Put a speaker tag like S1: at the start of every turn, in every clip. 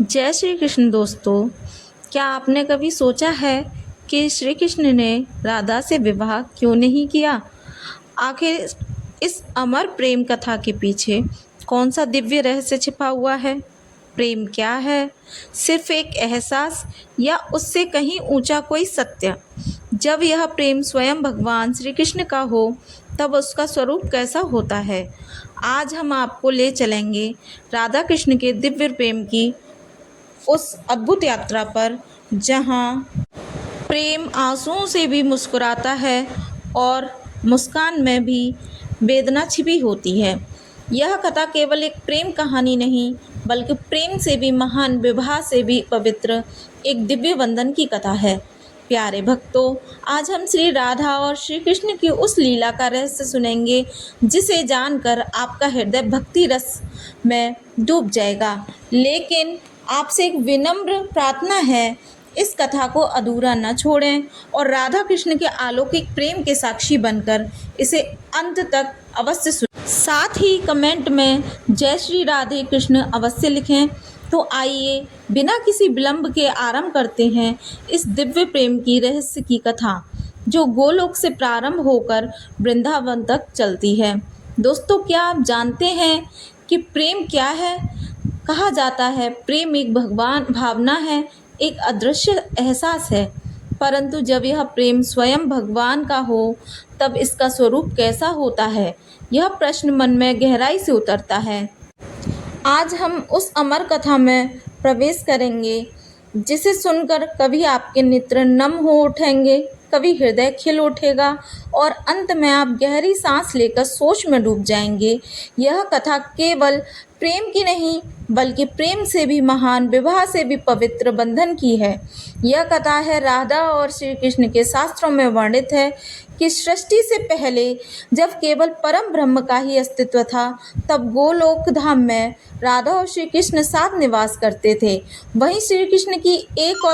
S1: जय श्री कृष्ण दोस्तों। क्या आपने कभी सोचा है कि श्री कृष्ण ने राधा से विवाह क्यों नहीं किया? आखिर इस अमर प्रेम कथा के पीछे कौन सा दिव्य रहस्य छिपा हुआ है? प्रेम क्या है? सिर्फ एक एहसास या उससे कहीं ऊंचा कोई सत्य? जब यह प्रेम स्वयं भगवान श्री कृष्ण का हो तब उसका स्वरूप कैसा होता है? आज हम आपको ले चलेंगे राधा कृष्ण के दिव्य प्रेम की उस अद्भुत यात्रा पर, जहाँ प्रेम आंसुओं से भी मुस्कुराता है और मुस्कान में भी वेदना छिपी होती है। यह कथा केवल एक प्रेम कहानी नहीं, बल्कि प्रेम से भी महान, विवाह से भी पवित्र एक दिव्य बंधन की कथा है। प्यारे भक्तों, आज हम श्री राधा और श्री कृष्ण की उस लीला का रहस्य सुनेंगे, जिसे जानकर आपका हृदय भक्ति रस में डूब जाएगा। लेकिन आपसे एक विनम्र प्रार्थना है, इस कथा को अधूरा न छोड़ें और राधा कृष्ण के अलौकिक प्रेम के साक्षी बनकर इसे अंत तक अवश्य सुनें। साथ ही कमेंट में जय श्री राधे कृष्ण अवश्य लिखें। तो आइए बिना किसी विलंब के आरंभ करते हैं इस दिव्य प्रेम की रहस्य की कथा, जो गोलोक से प्रारंभ होकर वृंदावन तक चलती है। दोस्तों, क्या आप जानते हैं कि प्रेम क्या है? कहा जाता है प्रेम एक भगवान भावना है, एक अदृश्य एहसास है। परंतु जब यह प्रेम स्वयं भगवान का हो तब इसका स्वरूप कैसा होता है, यह प्रश्न मन में गहराई से उतरता है। आज हम उस अमर कथा में प्रवेश करेंगे, जिसे सुनकर कभी आपके नेत्र नम हो उठेंगे, कभी हृदय खिल उठेगा और अंत में आप गहरी सांस लेकर सोच में डूब जाएंगे। यह कथा केवल प्रेम की नहीं, बल्कि प्रेम से भी महान, विवाह से भी पवित्र बंधन की है। यह कथा है राधा और श्री कृष्ण के। शास्त्रों में वर्णित है कि सृष्टि से पहले जब केवल परम ब्रह्म का ही अस्तित्व था, तब गोलोक धाम में राधा और श्री कृष्ण साथ निवास करते थे। वहीं श्री कृष्ण की एक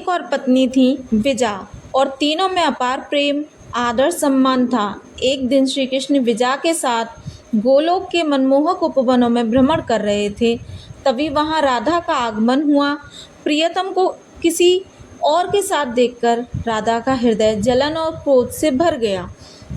S1: और पत्नी थी विजा, और तीनों में अपार प्रेम, आदर, सम्मान था। एक दिन श्री कृष्ण विजा के साथ गोलोक के मनमोहक उपवनों में भ्रमण कर रहे थे। तभी वहां राधा का आगमन हुआ। प्रियतम को किसी और के साथ देखकर राधा का हृदय जलन और क्रोध से भर गया।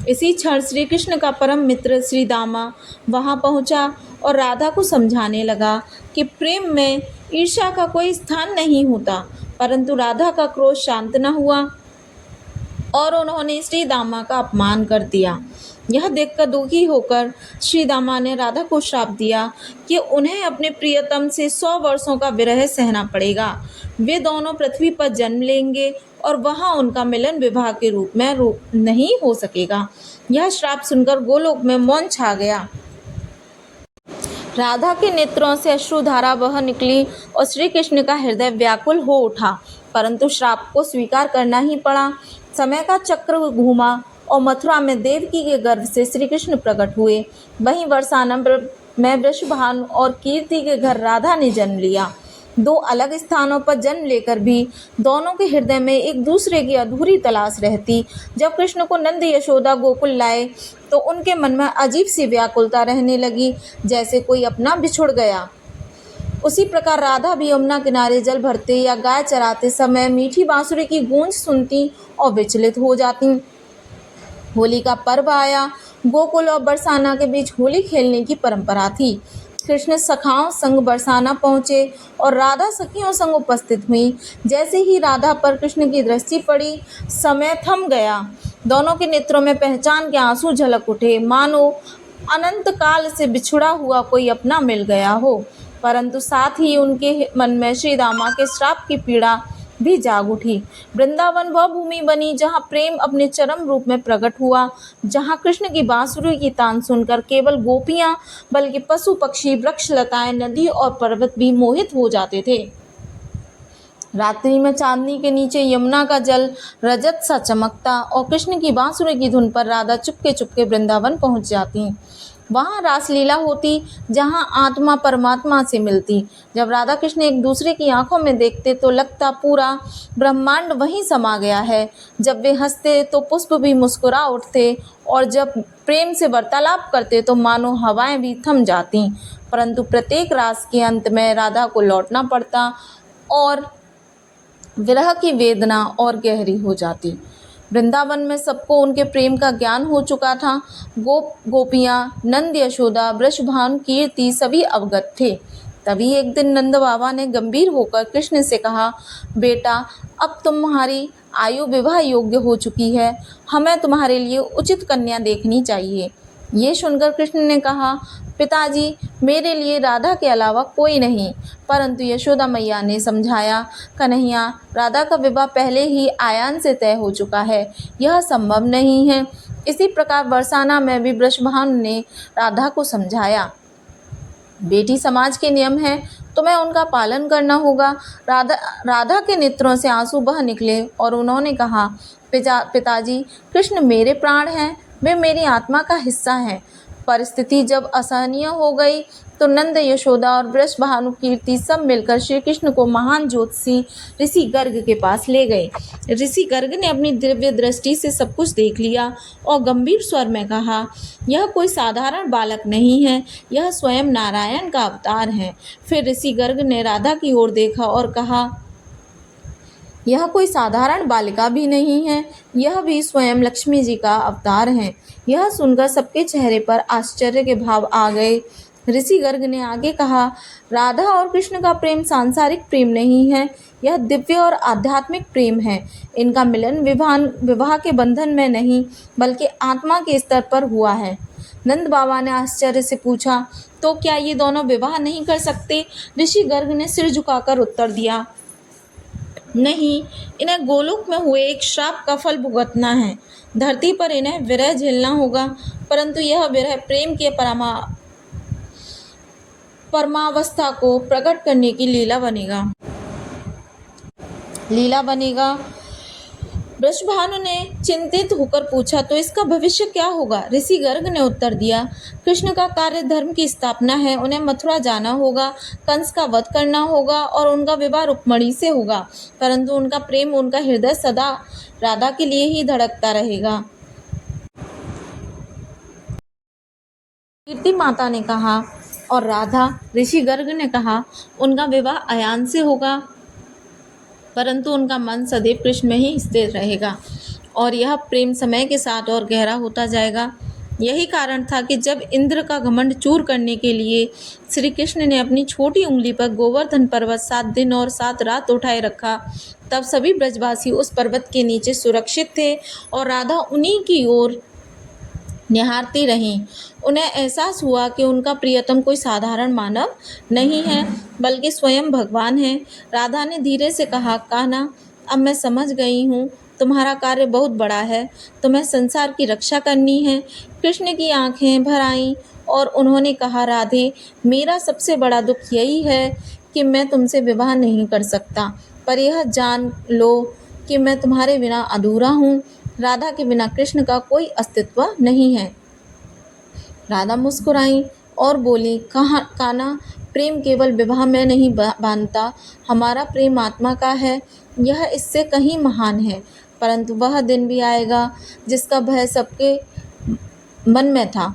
S1: इसी क्षण श्री कृष्ण का परम मित्र श्री दामा वहां पहुंचा और राधा को समझाने लगा कि प्रेम में ईर्ष्या का कोई स्थान नहीं होता। परंतु राधा का क्रोध शांत न हुआ और उन्होंने श्री दामा का अपमान कर दिया। यह देखकर दुखी होकर श्री दामा ने राधा को श्राप दिया कि उन्हें अपने प्रियतम से 100 वर्षों का विरह सहना पड़ेगा। वे दोनों पृथ्वी पर जन्म लेंगे और वहां उनका मिलन विवाह के रूप में नहीं हो सकेगा। यह श्राप सुनकर गोलोक में मौन छा गया। राधा के नेत्रों से अश्रुधारा बह निकली और श्री कृष्ण का हृदय व्याकुल हो उठा, परंतु श्राप को स्वीकार करना ही पड़ा। समय का चक्र घूमा और मथुरा में देवकी के गर्भ से श्री कृष्ण प्रकट हुए। वहीं बरसाना में वृषभानु और कीर्ति के घर राधा ने जन्म लिया। दो अलग स्थानों पर जन्म लेकर भी दोनों के हृदय में एक दूसरे की अधूरी तलाश रहती। जब कृष्ण को नंद यशोदा गोकुल लाए तो उनके मन में अजीब सी व्याकुलता रहने लगी, जैसे कोई अपना बिछुड़ गया। उसी प्रकार राधा भी यमुना किनारे जल भरते या गाय चराते समय मीठी बांसुरी की गूंज सुनती और विचलित हो जाती। होली का पर्व आया। गोकुल और बरसाना के बीच होली खेलने की परंपरा थी। कृष्ण सखाओं संग बरसाना पहुँचे और राधा सखियों संग उपस्थित हुई। जैसे ही राधा पर कृष्ण की दृष्टि पड़ी, समय थम गया। दोनों के नेत्रों में पहचान के आंसू झलक उठे, मानो अनंत काल से बिछुड़ा हुआ कोई अपना मिल गया हो। परंतु साथ ही उनके मन में श्री दामा के श्राप की पीड़ा भी जाग उठी। वृंदावन वह भूमि बनी जहाँ प्रेम अपने चरम रूप में प्रकट हुआ, जहाँ कृष्ण की बांसुरी की तान सुनकर केवल गोपियाँ बल्कि पशु पक्षी, वृक्ष लताएं, नदी और पर्वत भी मोहित हो जाते थे। रात्रि में चांदनी के नीचे यमुना का जल रजत सा चमकता और कृष्ण की बांसुरी की धुन पर राधा चुपके चुपके वृंदावन पहुंच जाती। वहाँ रासलीला होती जहाँ आत्मा परमात्मा से मिलती। जब राधा कृष्ण एक दूसरे की आंखों में देखते तो लगता पूरा ब्रह्मांड वहीं समा गया है। जब वे हंसते तो पुष्प भी मुस्कुरा उठते और जब प्रेम से वार्तालाप करते तो मानो हवाएं भी थम जाती। परंतु प्रत्येक रास के अंत में राधा को लौटना पड़ता और विरह की वेदना और गहरी हो जाती। वृंदावन में सबको उनके प्रेम का ज्ञान हो चुका था। गोप गोपियाँ, नंद, यशोदा, वृषभानु, कीर्ति सभी अवगत थे। तभी एक दिन नंद बाबा ने गंभीर होकर कृष्ण से कहा, बेटा, अब तुम्हारी आयु विवाह योग्य हो चुकी है, हमें तुम्हारे लिए उचित कन्या देखनी चाहिए। ये सुनकर कृष्ण ने कहा, पिताजी, मेरे लिए राधा के अलावा कोई नहीं। परंतु यशोदा मैया ने समझाया, कन्हैया, राधा का विवाह पहले ही आयान से तय हो चुका है, यह संभव नहीं है। इसी प्रकार बरसाना में भी वृषभानु ने राधा को समझाया, बेटी समाज के नियम हैं, तुम्हें उनका पालन करना होगा। राधा के नेत्रों से आंसू बह निकले और उन्होंने कहा, पिताजी, कृष्ण मेरे प्राण हैं, वे मेरी आत्मा का हिस्सा हैं। परिस्थिति जब असहनीय हो गई तो नंद, यशोदा और वृषभानु, कीर्ति सब मिलकर श्री कृष्ण को महान ज्योतिषी ऋषि गर्ग के पास ले गए। ऋषि गर्ग ने अपनी दिव्य दृष्टि से सब कुछ देख लिया और गंभीर स्वर में कहा, यह कोई साधारण बालक नहीं है, यह स्वयं नारायण का अवतार है। फिर ऋषि गर्ग ने राधा की ओर देखा और कहा, यह कोई साधारण बालिका भी नहीं है, यह भी स्वयं लक्ष्मी जी का अवतार है। यह सुनकर सबके चेहरे पर आश्चर्य के भाव आ गए। ऋषि गर्ग ने आगे कहा, राधा और कृष्ण का प्रेम सांसारिक प्रेम नहीं है, यह दिव्य और आध्यात्मिक प्रेम है। इनका मिलन विवाह के बंधन में नहीं बल्कि आत्मा के स्तर पर हुआ है। नंद बाबा ने आश्चर्य से पूछा, तो क्या ये दोनों विवाह नहीं कर सकते? ऋषि गर्ग ने सिर झुकाकर उत्तर दिया, नहीं, इन्हें गोलोक में हुए एक श्राप का फल भुगतना है। धरती पर इन्हें विरह झेलना होगा, परंतु यह विरह प्रेम के परमावस्था को प्रकट करने की लीला बनेगा। वृषभानु ने चिंतित होकर पूछा, तो इसका भविष्य क्या होगा? ऋषि गर्ग ने उत्तर दिया, कृष्ण का कार्य धर्म की स्थापना है, उन्हें मथुरा जाना होगा, कंस का वध करना होगा और उनका विवाह रुक्मिणी से होगा। परंतु उनका प्रेम, उनका हृदय सदा राधा के लिए ही धड़कता रहेगा। कीर्ति माता ने कहा, और राधा? ऋषि गर्ग ने कहा, उनका विवाह आयान से होगा, परंतु उनका मन सदैव कृष्ण में ही स्थिर रहेगा और यह प्रेम समय के साथ और गहरा होता जाएगा। यही कारण था कि जब इंद्र का घमंड चूर करने के लिए श्री कृष्ण ने अपनी छोटी उंगली पर गोवर्धन पर्वत 7 दिन और 7 रात उठाए रखा, तब सभी ब्रजवासी उस पर्वत के नीचे सुरक्षित थे और राधा उन्हीं की ओर निहारती रहीं। उन्हें एहसास हुआ कि उनका प्रियतम कोई साधारण मानव नहीं है बल्कि स्वयं भगवान है। राधा ने धीरे से कहा, कान्हा, अब मैं समझ गई हूँ, तुम्हारा कार्य बहुत बड़ा है, तुम्हें संसार की रक्षा करनी है। कृष्ण की आंखें भर आईं और उन्होंने कहा, राधे, मेरा सबसे बड़ा दुख यही है कि मैं तुमसे विवाह नहीं कर सकता, पर यह जान लो कि मैं तुम्हारे बिना अधूरा हूँ। राधा के बिना कृष्ण का कोई अस्तित्व नहीं है। राधा मुस्कुराई और बोली, कान्हा, प्रेम केवल विवाह में नहीं बांधता, हमारा प्रेम आत्मा का है, यह इससे कहीं महान है। परंतु वह दिन भी आएगा जिसका भय सबके मन में था।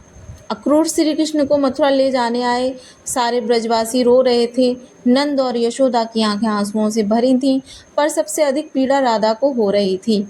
S1: अक्रूर श्री कृष्ण को मथुरा ले जाने आए सारे ब्रजवासी रो रहे थे। नंद और यशोदा की आंखें आंसुओं से भरी थीं, पर सबसे अधिक पीड़ा राधा को हो रही थी।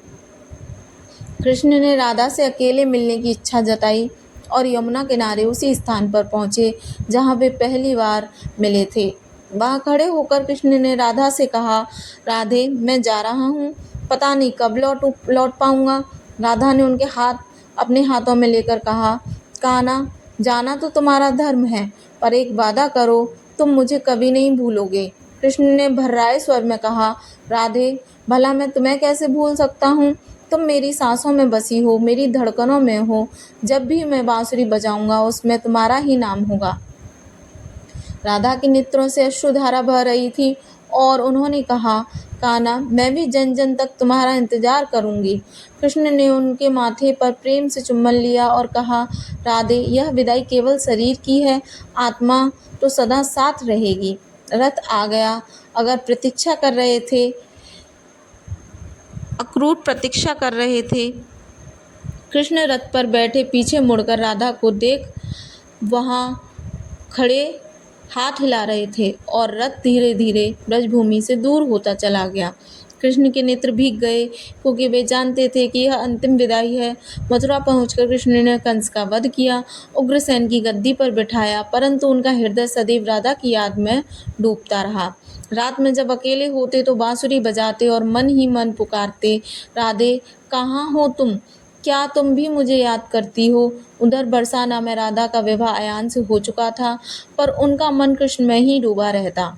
S1: कृष्ण ने राधा से अकेले मिलने की इच्छा जताई और यमुना किनारे उसी स्थान पर पहुँचे जहाँ वे पहली बार मिले थे। वहाँ खड़े होकर कृष्ण ने राधा से कहा, राधे, मैं जा रहा हूँ, पता नहीं कब लौट पाऊँगा। राधा ने उनके हाथ अपने हाथों में लेकर कहा, कान्हा, जाना तो तुम्हारा धर्म है, पर एक वादा करो, तुम मुझे कभी नहीं भूलोगे। कृष्ण ने भर्राए स्वर में कहा, राधे, भला मैं तुम्हें कैसे भूल सकता हूँ? तुम मेरी सांसों में बसी हो, मेरी धड़कनों में हो। जब भी मैं बांसुरी बजाऊंगा उसमें तुम्हारा ही नाम होगा। राधा के नेत्रों से अश्रुधारा बह रही थी और उन्होंने कहा, कान्हा, मैं भी जन जन तक तुम्हारा इंतजार करूंगी। कृष्ण ने उनके माथे पर प्रेम से चुम्बन लिया और कहा, राधे, यह विदाई केवल शरीर की है, आत्मा तो सदा साथ रहेगी। रथ आ गया। अगर प्रतीक्षा कर रहे थे अक्रूर प्रतीक्षा कर रहे थे। कृष्ण रथ पर बैठे पीछे मुड़कर राधा को देख वहां खड़े हाथ हिला रहे थे और रथ धीरे धीरे ब्रजभूमि से दूर होता चला गया। कृष्ण के नेत्र भीग गए, क्योंकि वे जानते थे कि यह अंतिम विदाई है। मथुरा पहुंचकर कृष्ण ने कंस का वध किया, उग्रसेन की गद्दी पर बिठाया, परंतु उनका हृदय सदैव राधा की याद में डूबता रहा। रात में जब अकेले होते तो बांसुरी बजाते और मन ही मन पुकारते, राधे, कहाँ हो तुम? क्या तुम भी मुझे याद करती हो? उधर बरसाना में राधा का विवाह अयान से हो चुका था, पर उनका मन कृष्ण में ही डूबा रहता।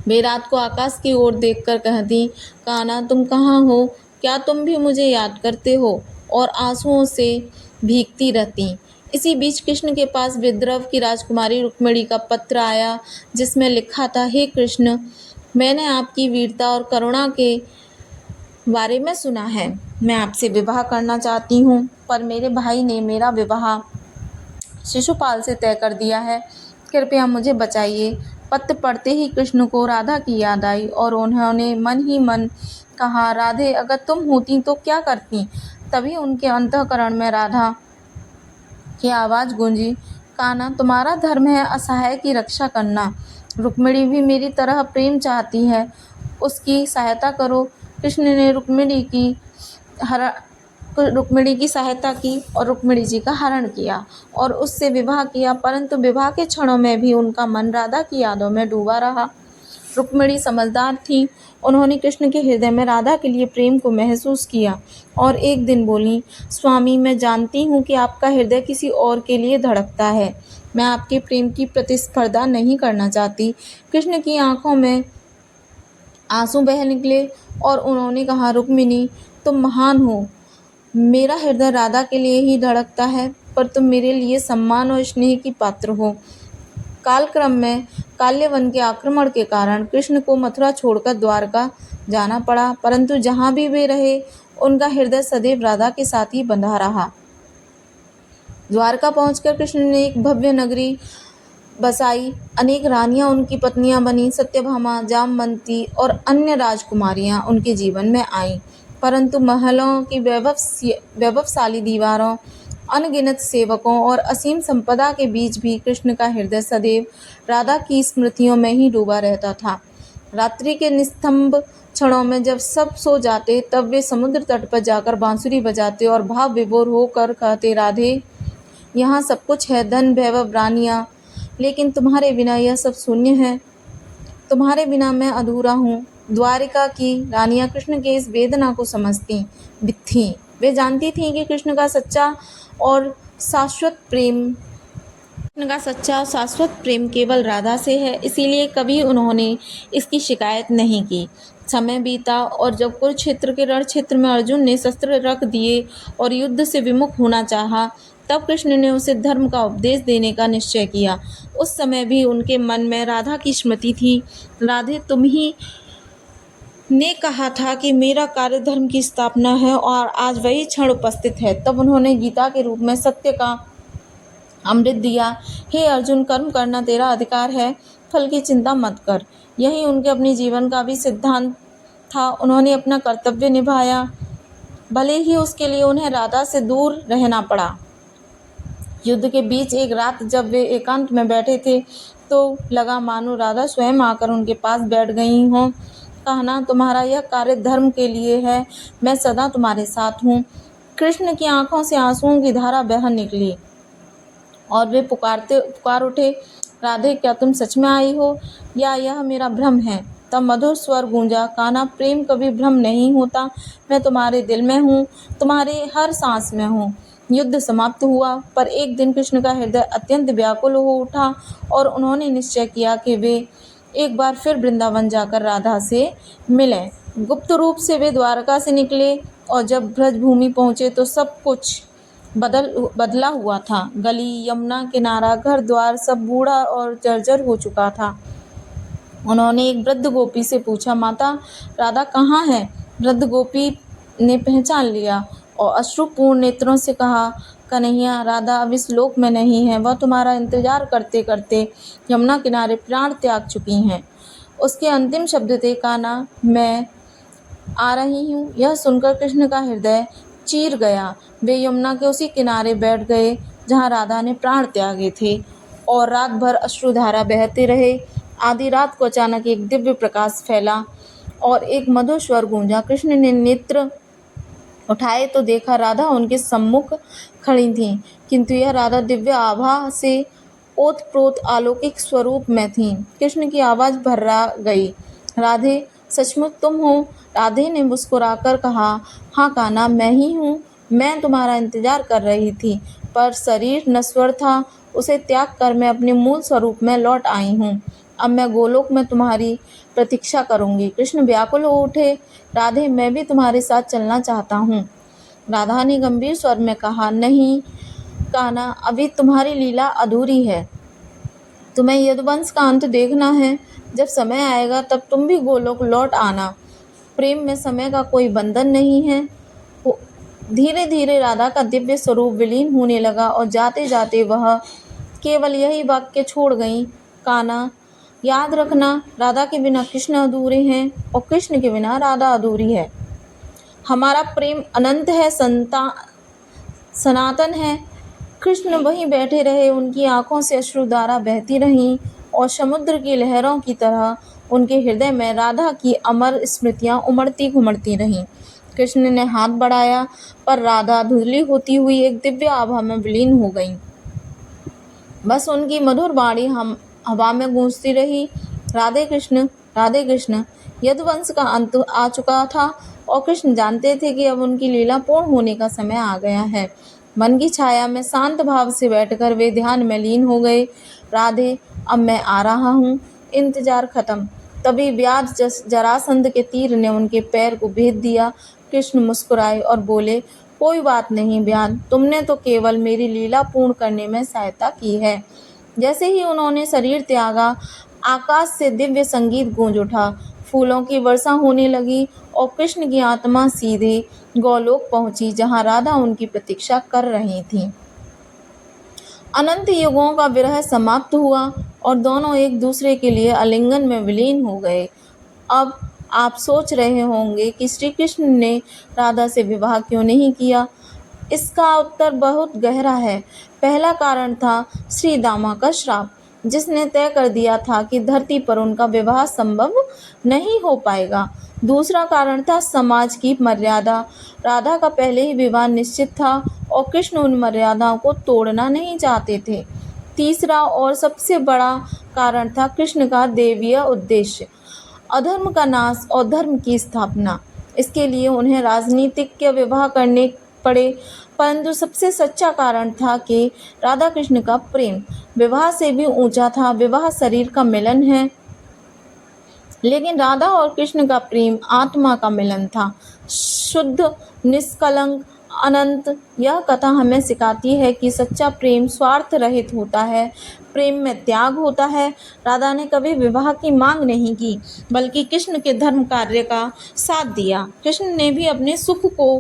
S1: वे रात को आकाश की ओर देखकर कहती, कान्हा, तुम कहाँ हो? क्या तुम भी मुझे याद करते हो? और आंसुओं से भीगती रहती। इसी बीच कृष्ण के पास विद्रव की राजकुमारी रुक्मिणी का पत्र आया, जिसमें लिखा था, हे कृष्ण, मैंने आपकी वीरता और करुणा के बारे में सुना है। मैं आपसे विवाह करना चाहती हूँ, पर मेरे भाई ने मेरा विवाह शिशुपाल से तय कर दिया है। कृपया मुझे बचाइए। पत्र पढ़ते ही कृष्ण को राधा की याद आई और उन्होंने मन ही मन कहा, राधे, अगर तुम होती तो क्या करती? तभी उनके अंतःकरण में राधा की आवाज़ गूंजी, कान्हा, तुम्हारा धर्म है असहाय की रक्षा करना। रुक्मिणी भी मेरी तरह प्रेम चाहती है, उसकी सहायता करो। कृष्ण ने रुक्मिणी की सहायता की और रुक्मिणी जी का हरण किया और उससे विवाह किया, परंतु विवाह के क्षणों में भी उनका मन राधा की यादों में डूबा रहा। रुक्मिणी समझदार थी, उन्होंने कृष्ण के हृदय में राधा के लिए प्रेम को महसूस किया और एक दिन बोली, स्वामी, मैं जानती हूँ कि आपका हृदय किसी और के लिए धड़कता है। मैं आपके प्रेम की प्रतिस्पर्धा नहीं करना चाहती। कृष्ण की आंखों में आंसू बह निकले और उन्होंने कहा, रुक्मिणी, तुम महान हो। मेरा हृदय राधा के लिए ही धड़कता है, पर तुम मेरे लिए सम्मान और स्नेह की पात्र हो। कालक्रम में काल्यवन के आक्रमण के कारण कृष्ण को मथुरा छोड़कर द्वारका जाना पड़ा, परंतु जहाँ भी वे रहे, उनका हृदय सदैव राधा के साथ ही बंधा रहा। द्वारका पहुंचकर कृष्ण ने एक भव्य नगरी बसाई। अनेक रानियां उनकी पत्नियां बनी। सत्यभामा, जामवंती और अन्य राजकुमारियां उनके जीवन में आईं, परंतु महलों की वैभवशाली दीवारों, अनगिनत सेवकों और असीम संपदा के बीच भी कृष्ण का हृदय सदैव राधा की स्मृतियों में ही डूबा रहता था। रात्रि के निस्तंभ क्षणों में जब सब सो जाते, तब वे समुद्र तट पर जाकर बांसुरी बजाते और भाव विभोर होकर कहते, राधे, यहाँ सब कुछ है, धन, वैभव, रानियाँ, लेकिन तुम्हारे बिना यह सब शून्य है। तुम्हारे बिना मैं अधूरा हूँ। द्वारिका की रानियां कृष्ण के इस वेदना को समझती थीं। वे जानती थीं कि कृष्ण का सच्चा और शाश्वत प्रेम केवल राधा से है, इसीलिए कभी उन्होंने इसकी शिकायत नहीं की। समय बीता और जब कुरुक्षेत्र के रण क्षेत्र में अर्जुन ने शस्त्र रख दिए और युद्ध से विमुख होना चाहा, तब कृष्ण ने उसे धर्म का उपदेश देने का निश्चय किया। उस समय भी उनके मन में राधा की स्मृति थी। राधे, तुम ही ने कहा था कि मेरा कार्य धर्म की स्थापना है और आज वही क्षण उपस्थित है। तब उन्होंने गीता के रूप में सत्य का अमृत दिया। हे अर्जुन, कर्म करना तेरा अधिकार है, फल की चिंता मत कर। यही उनके अपने जीवन का भी सिद्धांत था। उन्होंने अपना कर्तव्य निभाया, भले ही उसके लिए उन्हें राधा से दूर रहना पड़ा। युद्ध के बीच एक रात जब वे एकांत में बैठे थे, तो लगा मानो राधा स्वयं आकर उनके पास बैठ गई हों। कहना, तुम्हारा यह कार्य धर्म के लिए है, मैं सदा तुम्हारे साथ हूँ। कृष्ण की आंखों से आंसुओं की धारा बह निकली और वे पुकार उठे, राधे, क्या तुम सच में आई हो या यह मेरा भ्रम है? तब मधुर स्वर गूंजा, कान्हा, प्रेम कभी भ्रम नहीं होता। मैं तुम्हारे दिल में हूँ, तुम्हारे हर सांस में हूँ। युद्ध समाप्त हुआ, पर एक दिन कृष्ण का हृदय अत्यंत व्याकुल हो उठा और उन्होंने निश्चय किया कि वे एक बार फिर वृंदावन जाकर राधा से मिलें। गुप्त रूप से वे द्वारका से निकले और जब ब्रजभूमि पहुँचे तो सब कुछ बदला हुआ था। गली, यमुना किनारा, घर द्वार सब बूढ़ा और जर्जर हो चुका था। उन्होंने एक वृद्ध गोपी से पूछा, माता राधा कहाँ है? वृद्ध गोपी ने पहचान लिया और अश्रुपूर्ण नेत्रों से कहा, कन्हैया, राधा अब इस लोक में नहीं है। वह तुम्हारा इंतजार करते करते यमुना किनारे प्राण त्याग चुकी हैं। उसके अंतिम शब्द थे, कान्हा, मैं आ रही हूँ। यह सुनकर कृष्ण का हृदय चीर गया। वे यमुना के उसी किनारे बैठ गए जहाँ राधा ने प्राण त्यागे थे और रात भर अश्रुधारा बहते रहे। आधी रात को अचानक एक दिव्य प्रकाश फैला और एक मधुर स्वर गूंजा। कृष्ण ने नेत्र उठाए तो देखा राधा उनके सम्मुख खड़ी थीं, किंतु यह राधा दिव्य आभा से ओतप्रोत अलौकिक स्वरूप में थीं। कृष्ण की आवाज़ भर्रा गई, राधे, सचमुच तुम हो? राधे ने मुस्कुराकर कहा, हाँ कान्हा, मैं ही हूँ। मैं तुम्हारा इंतजार कर रही थी, पर शरीर नश्वर था। उसे त्याग कर मैं अपने मूल स्वरूप में लौट आई हूँ। अब मैं गोलोक में तुम्हारी प्रतीक्षा करूँगी। कृष्ण व्याकुल हो उठे, राधे, मैं भी तुम्हारे साथ चलना चाहता हूँ। राधा ने गंभीर स्वर में कहा, नहीं कान्हा, अभी तुम्हारी लीला अधूरी है। तुम्हें यदुवंश का अंत देखना है। जब समय आएगा तब तुम भी गोलोक लौट आना। प्रेम में समय का कोई बंधन नहीं है। धीरे धीरे राधा का दिव्य स्वरूप विलीन होने लगा और जाते जाते वह केवल यही वाक्य छोड़ गई, कान्हा, याद रखना, राधा के बिना कृष्ण अधूरे हैं और कृष्ण के बिना राधा अधूरी है। हमारा प्रेम अनंत है, सनातन है। कृष्ण वहीं बैठे रहे, उनकी आंखों से अश्रुधारा बहती रहीं और समुद्र की लहरों की तरह उनके हृदय में राधा की अमर स्मृतियां उमड़ती घुमड़ती रहीं। कृष्ण ने हाथ बढ़ाया, पर राधा धुंधली होती हुई एक दिव्य आभा में विलीन हो गई। बस उनकी मधुर वाणी हवा में गूंजती रही, राधे कृष्ण, राधे कृष्ण। यदुवंश का अंत आ चुका था और कृष्ण जानते थे कि अब उनकी लीला पूर्ण होने का समय आ गया है। मन की छाया में शांत भाव से बैठकर वे ध्यान में लीन हो गए। राधे, अब मैं आ रहा हूँ, इंतजार खत्म। तभी व्याध जरासंध के तीर ने उनके पैर को भेद दिया। कृष्ण मुस्कुराए और बोले, कोई बात नहीं व्याध, तुमने तो केवल मेरी लीला पूर्ण करने में सहायता की है। जैसे ही उन्होंने शरीर त्यागा, आकाश से दिव्य संगीत गूंज उठा, फूलों की वर्षा होने लगी और कृष्ण की आत्मा सीधे गोलोक पहुंची, जहां राधा उनकी प्रतीक्षा कर रही थी। अनंत युगों का विरह समाप्त हुआ और दोनों एक दूसरे के लिए आलिंगन में विलीन हो गए। अब आप सोच रहे होंगे कि श्री कृष्ण ने राधा से विवाह क्यों नहीं किया। इसका उत्तर बहुत गहरा है। पहला कारण था श्री दामा का श्राप, जिसने तय कर दिया था कि धरती पर उनका विवाह संभव नहीं हो पाएगा। दूसरा कारण था समाज की मर्यादा। राधा का पहले ही विवाह निश्चित था और कृष्ण उन मर्यादाओं को तोड़ना नहीं चाहते थे। तीसरा और सबसे बड़ा कारण था कृष्ण का दैवीय उद्देश्य, अधर्म का नाश और धर्म की स्थापना। इसके लिए उन्हें राजनीतिक विवाह करने पड़े, परंतु सबसे सच्चा कारण था कि राधा कृष्ण का प्रेम विवाह से भी ऊंचा था। विवाह शरीर का मिलन है, लेकिन राधा और कृष्ण का प्रेम आत्मा का मिलन था, शुद्ध, निष्कलंक, अनंत। यह कथा हमें सिखाती है कि सच्चा प्रेम स्वार्थ रहित होता है, प्रेम में त्याग होता है। राधा ने कभी विवाह की मांग नहीं की, बल्कि कृष्ण के धर्म कार्य का साथ दिया। कृष्ण ने भी अपने सुख को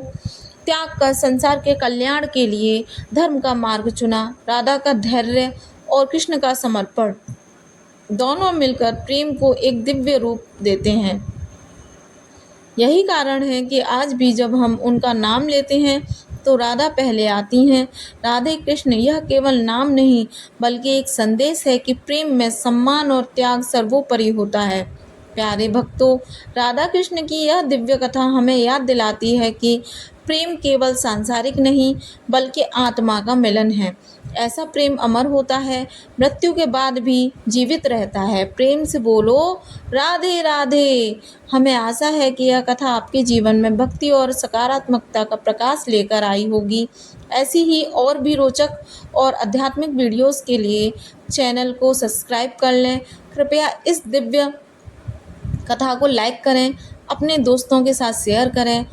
S1: त्याग कर संसार के कल्याण के लिए धर्म का मार्ग चुना। राधा का धैर्य और कृष्ण का समर्पण दोनों मिलकर प्रेम को एक दिव्य रूप देते हैं। यही कारण है कि आज भी जब हम उनका नाम लेते हैं तो राधा पहले आती हैं। राधे कृष्ण यह केवल नाम नहीं, बल्कि एक संदेश है कि प्रेम में सम्मान और त्याग सर्वोपरि होता है। प्यारे भक्तों, राधा कृष्ण की यह दिव्य कथा हमें याद दिलाती है कि प्रेम केवल सांसारिक नहीं, बल्कि आत्मा का मिलन है। ऐसा प्रेम अमर होता है, मृत्यु के बाद भी जीवित रहता है। प्रेम से बोलो राधे राधे। हमें आशा है कि यह कथा आपके जीवन में भक्ति और सकारात्मकता का प्रकाश लेकर आई होगी। ऐसी ही और भी रोचक और आध्यात्मिक वीडियोस के लिए चैनल को सब्सक्राइब कर लें। कृपया इस दिव्य कथा को लाइक करें, अपने दोस्तों के साथ शेयर करें